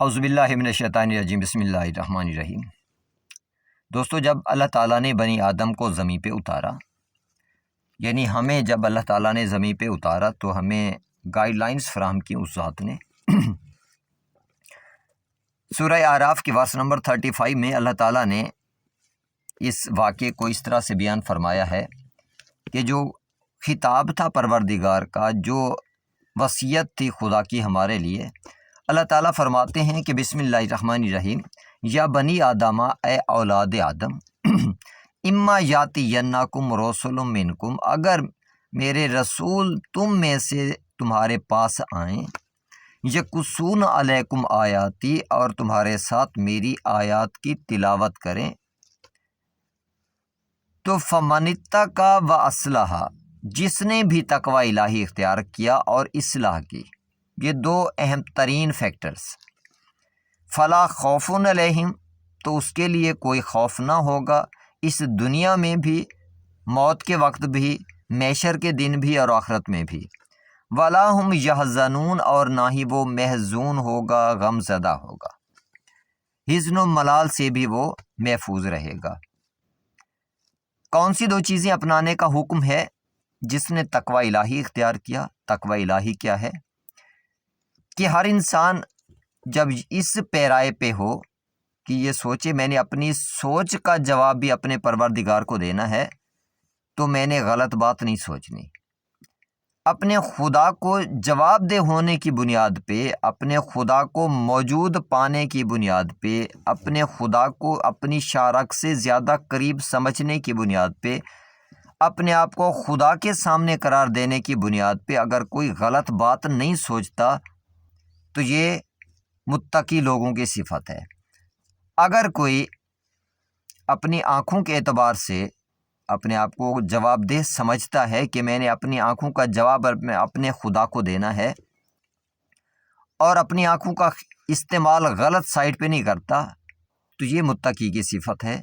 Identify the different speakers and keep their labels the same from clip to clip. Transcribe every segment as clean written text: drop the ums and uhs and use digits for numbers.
Speaker 1: اعوذ باللہ من الشیطان الرجیم، بسم اللہ الرحمن الرحیم۔ دوستو، جب اللہ تعالیٰ نے بنی آدم کو زمین پہ اتارا، یعنی ہمیں جب اللہ تعالیٰ نے زمین پہ اتارا تو ہمیں گائیڈ لائنز فراہم کی اس ذات نے۔ سورہ اعراف کی ورس نمبر 35 میں اللہ تعالیٰ نے اس واقعے کو اس طرح سے بیان فرمایا ہے کہ جو خطاب تھا پروردگار کا، جو وصیت تھی خدا کی ہمارے لیے، اللہ تعالیٰ فرماتے ہیں کہ بسم اللہ الرحمن الرحیم، یا بنی آدم، اے اولاد آدم، اما یاتینکم رسول منکم، اگر میرے رسول تم میں سے تمہارے پاس آئیں، یقصون علیکم آیاتی، اور تمہارے ساتھ میری آیات کی تلاوت کریں، تو فمن اتقی و اصلح، جس نے بھی تقوی الہی اختیار کیا اور اصلاح کی، یہ دو اہم ترین فیکٹرز، فلا خوف علیہم، تو اس کے لیے کوئی خوف نہ ہوگا اس دنیا میں بھی، موت کے وقت بھی، محشر کے دن بھی اور آخرت میں بھی، ولا ہم یحزنون، اور نہ ہی وہ محزون ہوگا، غم زدہ ہوگا، حزن و ملال سے بھی وہ محفوظ رہے گا۔ کون سی دو چیزیں اپنانے کا حکم ہے؟ جس نے تقوی الہی اختیار کیا۔ تقوی الہی کیا ہے؟ کہ ہر انسان جب اس پیرائے پہ ہو کہ یہ سوچے میں نے اپنی سوچ کا جواب بھی اپنے پروردگار کو دینا ہے، تو میں نے غلط بات نہیں سوچنی، اپنے خدا کو جواب دہ ہونے کی بنیاد پہ، اپنے خدا کو موجود پانے کی بنیاد پہ، اپنے خدا کو اپنی شارک سے زیادہ قریب سمجھنے کی بنیاد پہ، اپنے آپ کو خدا کے سامنے قرار دینے کی بنیاد پہ اگر کوئی غلط بات نہیں سوچتا تو یہ متقی لوگوں کی صفت ہے۔ اگر کوئی اپنی آنکھوں کے اعتبار سے اپنے آپ کو جواب دہ سمجھتا ہے کہ میں نے اپنی آنکھوں کا جواب اپنے خدا کو دینا ہے، اور اپنی آنکھوں کا استعمال غلط سائٹ پہ نہیں کرتا، تو یہ متقی کی صفت ہے۔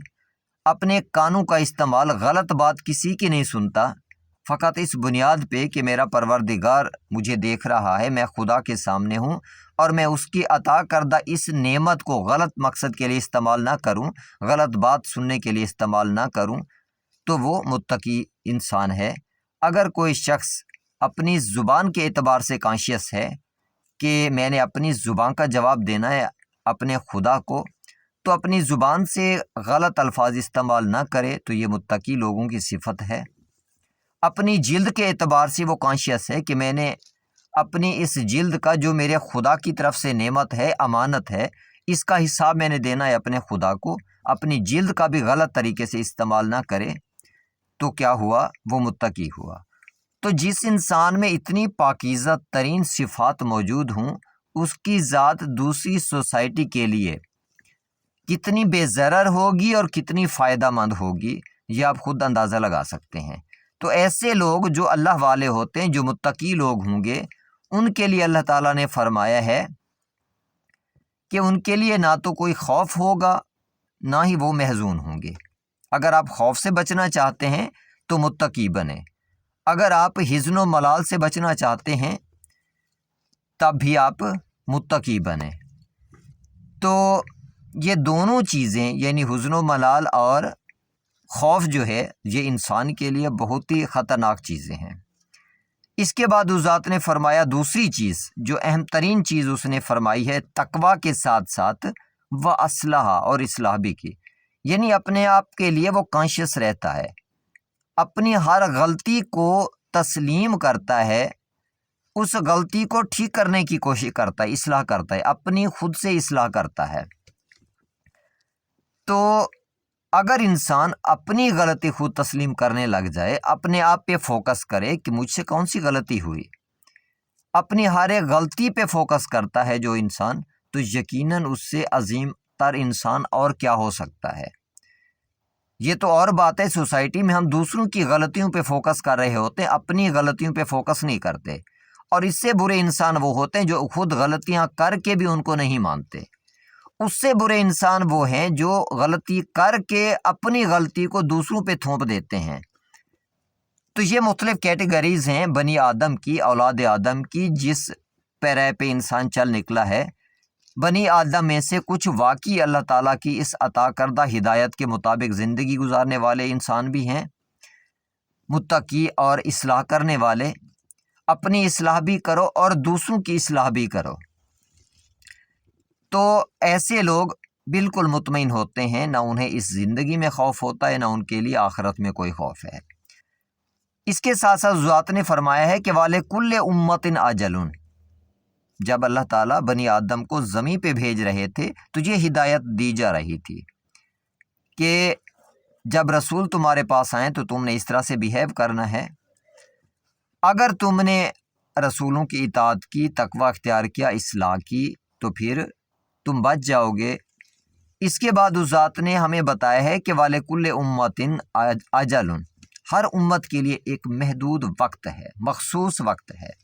Speaker 1: اپنے کانوں کا استعمال غلط بات کسی کی نہیں سنتا، فقط اس بنیاد پہ کہ میرا پروردگار مجھے دیکھ رہا ہے، میں خدا کے سامنے ہوں، اور میں اس کی عطا کردہ اس نعمت کو غلط مقصد کے لیے استعمال نہ کروں، غلط بات سننے کے لیے استعمال نہ کروں، تو وہ متقی انسان ہے۔ اگر کوئی شخص اپنی زبان کے اعتبار سے کانشیس ہے کہ میں نے اپنی زبان کا جواب دینا ہے اپنے خدا کو، تو اپنی زبان سے غلط الفاظ استعمال نہ کرے، تو یہ متقی لوگوں کی صفت ہے۔ اپنی جلد کے اعتبار سے وہ کانشیس ہے کہ میں نے اپنی اس جلد کا جو میرے خدا کی طرف سے نعمت ہے، امانت ہے، اس کا حساب میں نے دینا ہے اپنے خدا کو، اپنی جلد کا بھی غلط طریقے سے استعمال نہ کرے، تو کیا ہوا؟ وہ متقی ہوا۔ تو جس انسان میں اتنی پاکیزہ ترین صفات موجود ہوں، اس کی ذات دوسری سوسائٹی کے لیے کتنی بے ضرر ہوگی اور کتنی فائدہ مند ہوگی، یہ آپ خود اندازہ لگا سکتے ہیں۔ تو ایسے لوگ جو اللہ والے ہوتے ہیں، جو متقی لوگ ہوں گے، ان کے لیے اللہ تعالیٰ نے فرمایا ہے کہ ان کے لیے نہ تو کوئی خوف ہوگا، نہ ہی وہ محزون ہوں گے۔ اگر آپ خوف سے بچنا چاہتے ہیں تو متقی بنیں، اگر آپ حزن و ملال سے بچنا چاہتے ہیں تب بھی آپ متقی بنیں۔ تو یہ دونوں چیزیں، یعنی حزن و ملال اور خوف جو ہے، یہ انسان کے لیے بہت ہی خطرناک چیزیں ہیں۔ اس کے بعد اس ذات نے فرمایا دوسری چیز، جو اہم ترین چیز اس نے فرمائی ہے، تقوی کے ساتھ ساتھ و اصلاح، اور اصلاح بھی کی، یعنی اپنے آپ کے لیے وہ کانشیس رہتا ہے، اپنی ہر غلطی کو تسلیم کرتا ہے، اس غلطی کو ٹھیک کرنے کی کوشش کرتا ہے، اصلاح کرتا ہے، اپنی خود سے اصلاح کرتا ہے۔ تو اگر انسان اپنی غلطی خود تسلیم کرنے لگ جائے، اپنے آپ پہ فوکس کرے کہ مجھ سے کون سی غلطی ہوئی، اپنی ہر ایک غلطی پہ فوکس کرتا ہے جو انسان، تو یقیناً اس سے عظیم تر انسان اور کیا ہو سکتا ہے۔ یہ تو اور بات ہے، سوسائٹی میں ہم دوسروں کی غلطیوں پہ فوکس کر رہے ہوتے ہیں، اپنی غلطیوں پہ فوکس نہیں کرتے، اور اس سے برے انسان وہ ہوتے ہیں جو خود غلطیاں کر کے بھی ان کو نہیں مانتے۔ اس سے برے انسان وہ ہیں جو غلطی کر کے اپنی غلطی کو دوسروں پہ تھوپ دیتے ہیں۔ تو یہ مختلف کیٹیگریز ہیں بنی آدم کی، اولاد آدم کی، جس پیرے پہ انسان چل نکلا ہے، بنی آدم میں سے کچھ واقعی اللہ تعالیٰ کی اس عطا کردہ ہدایت کے مطابق زندگی گزارنے والے انسان بھی ہیں، متقی اور اصلاح کرنے والے۔ اپنی اصلاح بھی کرو اور دوسروں کی اصلاح بھی کرو، تو ایسے لوگ بالکل مطمئن ہوتے ہیں، نہ انہیں اس زندگی میں خوف ہوتا ہے، نہ ان کے لیے آخرت میں کوئی خوف ہے۔ اس کے ساتھ ساتھ ذات نے فرمایا ہے کہ وَلِكُلِّ أُمَّةٍ أَجَلٌ۔ جب اللہ تعالیٰ بنی آدم کو زمین پہ بھیج رہے تھے تو یہ ہدایت دی جا رہی تھی کہ جب رسول تمہارے پاس آئیں تو تم نے اس طرح سے بیہیو کرنا ہے۔ اگر تم نے رسولوں کی اطاعت کی، تقوی اختیار کیا، اصلاح کی، تو پھر تم بچ جاؤ گے۔ اس کے بعد اس ذات نے ہمیں بتایا ہے کہ وَلِكُلِّ أُمَّةٍ أَجَلٌ، ہر امت کے لیے ایک محدود وقت ہے، مخصوص وقت ہے۔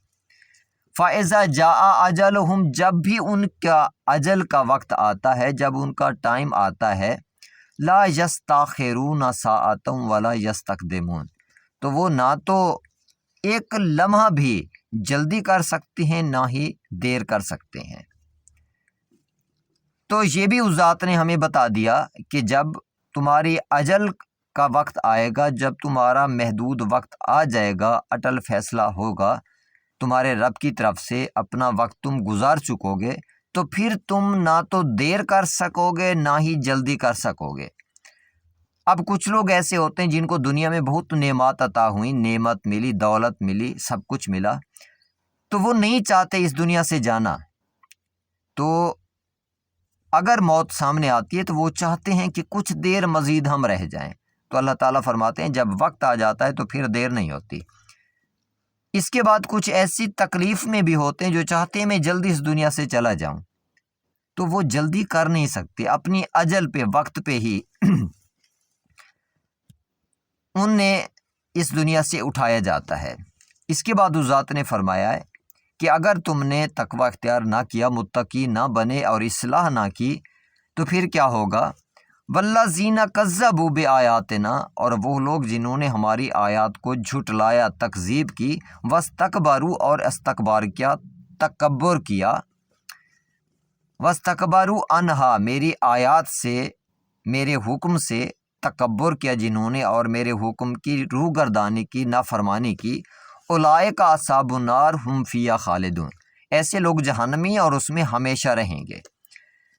Speaker 1: فَإِذَا جَاءَ أَجَلُهُمْ، جب بھی ان کا اجل کا وقت آتا ہے، جب ان کا ٹائم آتا ہے، لَا يَسْتَأْخِرُونَ سَاعَةً وَلَا يَسْتَقْدِمُونَ، تو وہ نہ تو ایک لمحہ بھی جلدی کر سکتے ہیں، نہ ہی دیر کر سکتے ہیں۔ تو یہ بھی اس ذات نے ہمیں بتا دیا کہ جب تمہاری اجل کا وقت آئے گا، جب تمہارا محدود وقت آ جائے گا، اٹل فیصلہ ہوگا تمہارے رب کی طرف سے، اپنا وقت تم گزار چکو گے، تو پھر تم نہ تو دیر کر سکو گے، نہ ہی جلدی کر سکو گے۔ اب کچھ لوگ ایسے ہوتے ہیں جن کو دنیا میں بہت نعمات عطا ہوئیں، نعمت ملی، دولت ملی، سب کچھ ملا، تو وہ نہیں چاہتے اس دنیا سے جانا۔ تو اگر موت سامنے آتی ہے تو وہ چاہتے ہیں کہ کچھ دیر مزید ہم رہ جائیں، تو اللہ تعالیٰ فرماتے ہیں جب وقت آ جاتا ہے تو پھر دیر نہیں ہوتی۔ اس کے بعد کچھ ایسی تکلیف میں بھی ہوتے ہیں جو چاہتے ہیں میں جلدی اس دنیا سے چلا جاؤں، تو وہ جلدی کر نہیں سکتے، اپنی اجل پہ، وقت پہ ہی انہیں اس دنیا سے اٹھایا جاتا ہے۔ اس کے بعد اس ذات نے فرمایا ہے کہ اگر تم نے تقوی اختیار نہ کیا، متقی نہ بنے اور اصلاح نہ کی، تو پھر کیا ہوگا؟ وَالَّذِينَ كَذَّبُوا بِآيَاتِنَا، اور وہ لوگ جنہوں نے ہماری آیات کو جھٹلایا، تکذیب کی، وَاسْتَكْبَرُوا، اور استکبار کیا، تکبر کیا، وَاسْتَكْبَرُوا عَنْهَا، میری آیات سے، میرے حکم سے تکبر کیا جنہوں نے، اور میرے حکم کی روگردانی کی، نافرمانی کی، اولئک اصحاب النار ہم فیہا خالدون، ایسے لوگ جہنمی اور اس میں ہمیشہ رہیں گے۔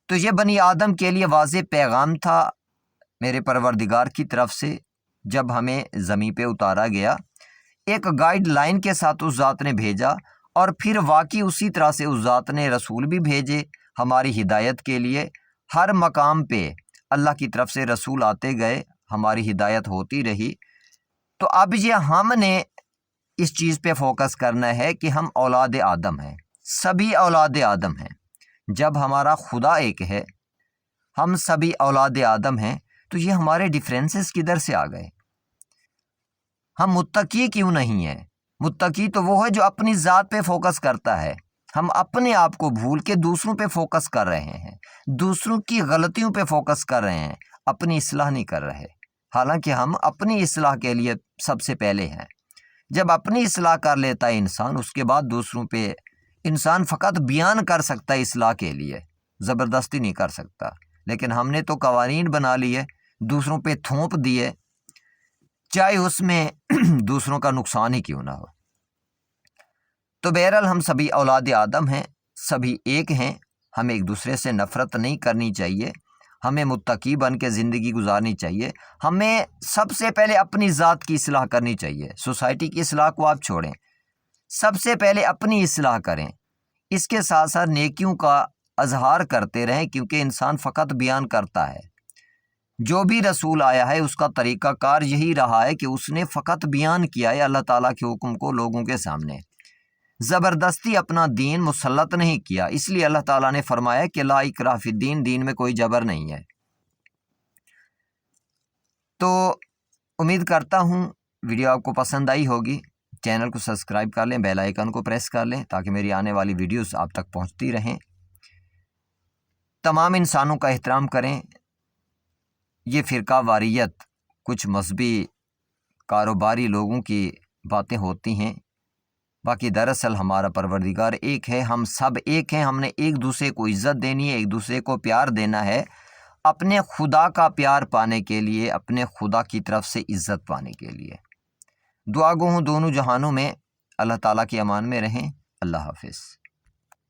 Speaker 1: تو یہ بنی آدم کے لیے واضح پیغام تھا میرے پروردگار کی طرف سے، جب ہمیں زمین پہ اتارا گیا، ایک گائیڈ لائن کے ساتھ اس ذات نے بھیجا، اور پھر واقعی اسی طرح سے اس ذات نے رسول بھی بھیجے ہماری ہدایت کے لیے۔ ہر مقام پہ اللہ کی طرف سے رسول آتے گئے، ہماری ہدایت ہوتی رہی۔ تو اب یہ ہم نے اس چیز پہ فوکس کرنا ہے کہ ہم اولاد آدم ہیں، سبھی اولاد آدم ہیں۔ جب ہمارا خدا ایک ہے، ہم سبھی اولاد آدم ہیں، تو یہ ہمارے ڈیفرنسز کدھر سے آ گئے؟ ہم متقی کیوں نہیں ہیں؟ متقی تو وہ ہے جو اپنی ذات پہ فوکس کرتا ہے۔ ہم اپنے آپ کو بھول کے دوسروں پہ فوکس کر رہے ہیں، دوسروں کی غلطیوں پہ فوکس کر رہے ہیں، اپنی اصلاح نہیں کر رہے، حالانکہ ہم اپنی اصلاح کے لیے سب سے پہلے ہیں۔ جب اپنی اصلاح کر لیتا ہے انسان، اس کے بعد دوسروں پہ انسان فقط بیان کر سکتا ہے اصلاح کے لیے، زبردستی نہیں کر سکتا۔ لیکن ہم نے تو قوانین بنا لیے، دوسروں پہ تھوپ دیے، چاہے اس میں دوسروں کا نقصان ہی کیوں نہ ہو۔ تو بہرحال ہم سبھی اولاد آدم ہیں، سبھی ایک ہیں، ہمیں ایک دوسرے سے نفرت نہیں کرنی چاہیے، ہمیں متقی بن کے زندگی گزارنی چاہیے۔ ہمیں سب سے پہلے اپنی ذات کی اصلاح کرنی چاہیے، سوسائٹی کی اصلاح کو آپ چھوڑیں، سب سے پہلے اپنی اصلاح کریں۔ اس کے ساتھ ساتھ نیکیوں کا اظہار کرتے رہیں، کیونکہ انسان فقط بیان کرتا ہے۔ جو بھی رسول آیا ہے اس کا طریقہ کار یہی رہا ہے کہ اس نے فقط بیان کیا ہے اللہ تعالیٰ کے حکم کو لوگوں کے سامنے، زبردستی اپنا دین مسلط نہیں کیا۔ اس لیے اللہ تعالیٰ نے فرمایا کہ لا اکراہ فی الدین، دین میں کوئی جبر نہیں ہے۔ تو امید کرتا ہوں ویڈیو آپ کو پسند آئی ہوگی، چینل کو سبسکرائب کر لیں، بیل آئیکن کو پریس کر لیں تاکہ میری آنے والی ویڈیوز آپ تک پہنچتی رہیں۔ تمام انسانوں کا احترام کریں۔ یہ فرقہ واریت کچھ مذہبی کاروباری لوگوں کی باتیں ہوتی ہیں، باقی دراصل ہمارا پروردگار ایک ہے، ہم سب ایک ہیں، ہم نے ایک دوسرے کو عزت دینی ہے، ایک دوسرے کو پیار دینا ہے اپنے خدا کا پیار پانے کے لیے، اپنے خدا کی طرف سے عزت پانے کے لیے۔ دعا گو ہوں دونوں جہانوں میں اللہ تعالیٰ کی امان میں رہیں۔ اللہ حافظ۔